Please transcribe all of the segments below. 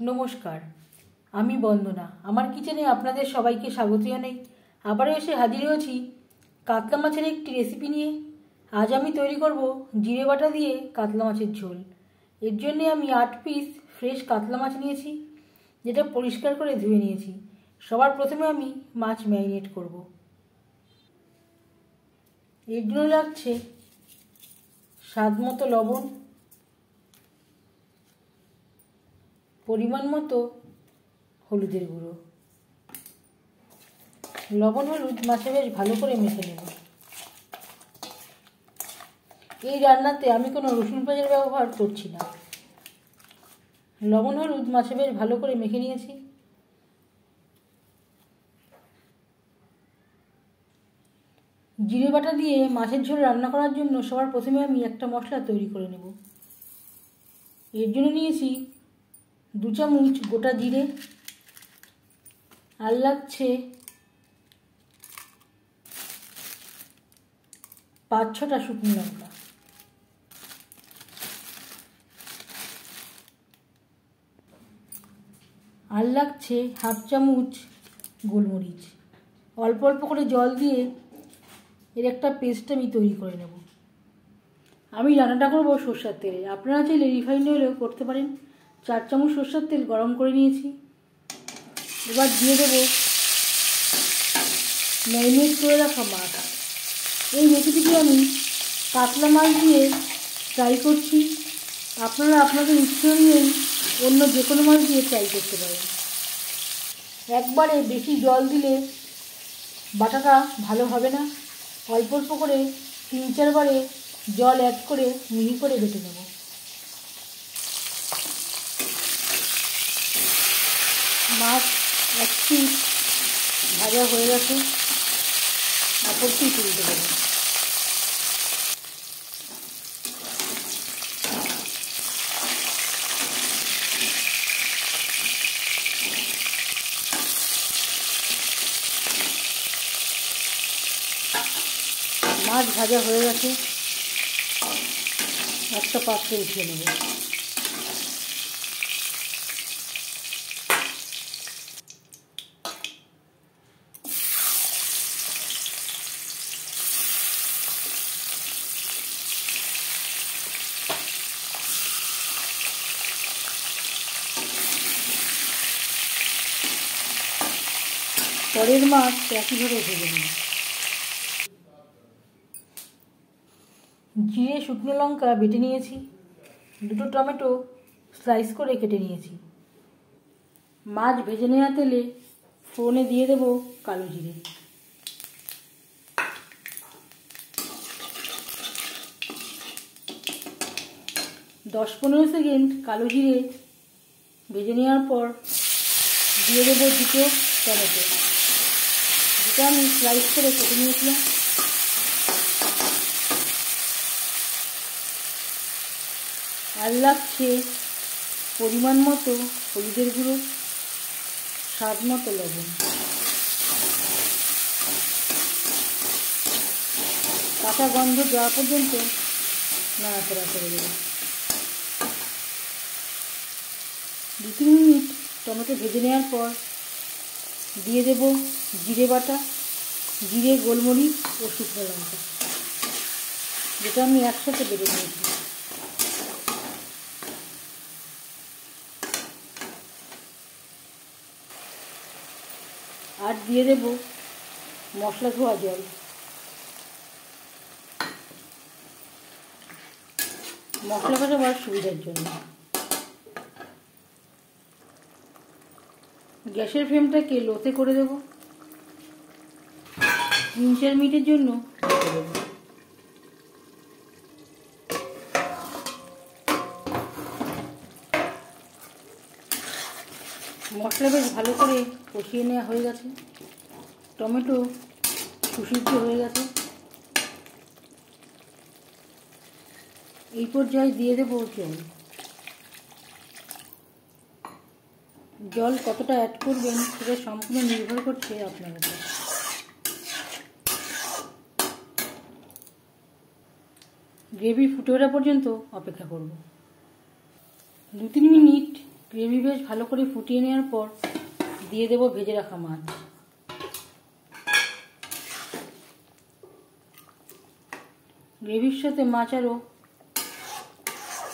নমস্কার, আমি বন্দনা। আমার কিচেনে আপনাদের সবাইকে স্বাগত জানাই। আবারও এসে হাজির হয়েছি কাতলা মাছের একটি রেসিপি নিয়ে। আজ আমি তৈরি করব জিরে বাটা দিয়ে কাতলা মাছের ঝোল। এর জন্য আমি 8 পিস ফ্রেশ কাতলা মাছ নিয়েছি, যেটা পরিষ্কার করে ধুয়ে নিয়েছি। সবার প্রথমে আমি মাছ ম্যারিনেট করব। এর জন্য লাগছে স্বাদ মতো লবণ, পরিমাণ মতো হলুদের গুঁড়ো। লবণ হলুদ মাছে বেশ ভালো করে মেখে নেব। এই রান্নাতে আমি কোনো রসুন পেঁয়াজের ব্যবহার করছি না। লবণ হলুদ মাছে বেশ ভালো করে মেখে নিয়েছি। জিরে বাটা দিয়ে মাছের ঝোল রান্না করার জন্য সবার প্রথমে আমি একটা মশলা তৈরি করে নেব। এর জন্য নিয়েছি 2 চামচ গোটা জিরে, আর লাগছে 5-6টা শুকনো লঙ্কা। আর লাগছে 1/2 চামচ গোলমরিচ। অল্প অল্প করে জল দিয়ে এর একটা পেস্ট আমি তৈরি করে নেব। আমি রান্নাটা করব সরষের তেলে, আপনারা চাইলে রিফাইন্ড অয়েলেও করতে পারেন। 4 চামচ সরষের তেল গরম করে নিয়েছি। এবার দিয়ে দেবো ম্যারিনেট করে রাখা মাছ। এই রেসিপিটি আমি কাতলা মাছ দিয়ে ট্রাই করছি। আপনারা আপনাদের ইচ্ছে অনুযায়ী অন্য যে কোনো মাছ দিয়ে ট্রাই করতে পারেন। একবারে বেশি জল দিলে বাটাটা ভালো হবে না। অল্প অল্প করে 3-4 বারে জল অ্যাড করে মিহি করে বেটে নেব। মাছ এক পিস ভাজা হয়ে গেছে, অপরটি তুলতে দেবো। মাছ ভাজা হয়ে গেছে, একটা পাত্রে উঠিয়ে নেব। পরের মাছ একইভাবে ভেজে নেব। জিরে শুকনো লঙ্কা বেটে নিয়েছি, 2টো টমেটো স্লাইস করে কেটে নিয়েছি। মাছ ভেজে নেওয়া তেলে ফোড়নে দিয়ে দেব কালো জিরে। দশ 15 সেকেন্ড কালো জিরে ভেজে নেওয়ার পর দিয়ে দেবো 2টো টমেটো, যেটা আমি স্লাইস করে কেটে নিয়েছিলাম। আর লাগছে পরিমাণ মতো হলুদের গুঁড়ো, স্বাদ মতো লবণ। কাঁচা গন্ধ যাওয়া পর্যন্ত নাড়াচাড়া করে দেবো। 2-3 মিনিট টমেটো ভেজে নেওয়ার পর দিয়ে দেব জিরে বাটা, জিরে, গোলমরিচ ও শুকনো লঙ্কা, যেটা আমি একসাথে বেটে নিয়েছি। আর দিয়ে দেব মশলা ধোয়া জল। মশলা কষাবার সুবিধার জন্য গ্যাসের ফ্লেমটাকে লোতে করে দেব। 3-4 মিনিটের জন্য ঢেকে দেব। মশলা বেশ ভালো করে কষিয়ে নেওয়া হয়ে গেছে, টমেটো সুসিদ্ধ হয়ে গেছে। এই পর্যায়ে দিয়ে দেবো জল। জল কতটা অ্যাড করবেন সেটা সম্পূর্ণ নির্ভর করছে আপনার উপর। গ্রেভি ফুটে ওঠা পর্যন্ত অপেক্ষা করব। 2-3 মিনিট গ্রেভি বেশ ভালো করে ফুটিয়ে নেওয়ার পর দিয়ে দেব ভেজে রাখা মাছ। গ্রেভির সাথে মাছ আরও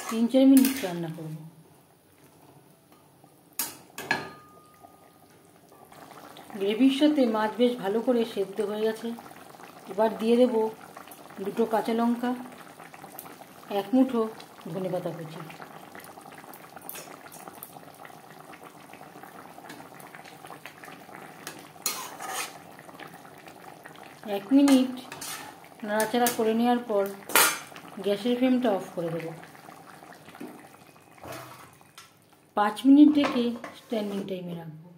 3-4 মিনিট রান্না করব। গ্রেভির সাথে মাছ বেশ ভালো করে সেদ্ধ হয়ে গেছে। এবার দিয়ে দেব 2 কাঁচা লঙ্কা, 1 মুঠো ধনেপাতা কুচি। এক মিনিট নাড়াচাড়া করে নেওয়ার পর গ্যাসের ফ্লেমটা অফ করে দেব। 5 মিনিট ঢেকে স্ট্যান্ডিং টাইমে রাখবো।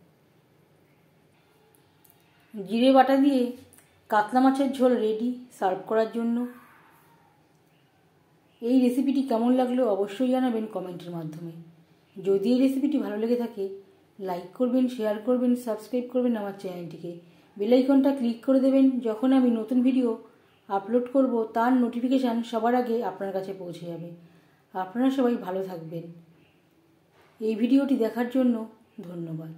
জিরে বাটা দিয়ে কাতলা মাছের ঝোল রেডি সার্ভ করার জন্য। এই রেসিপিটি কেমন লাগলো অবশ্যই জানাবেন কমেন্টের মাধ্যমে। যদি এই রেসিপিটি ভালো লেগে থাকে লাইক করবেন, শেয়ার করবেন, সাবস্ক্রাইব করবেন আমার চ্যানেলটিকে। বেল আইকনটা ক্লিক করে দেবেন, যখন আমি নতুন ভিডিও আপলোড করব তার নোটিফিকেশান সবার আগে আপনার কাছে পৌঁছে যাবে। আপনারা সবাই ভালো থাকবেন। এই ভিডিওটি দেখার জন্য ধন্যবাদ।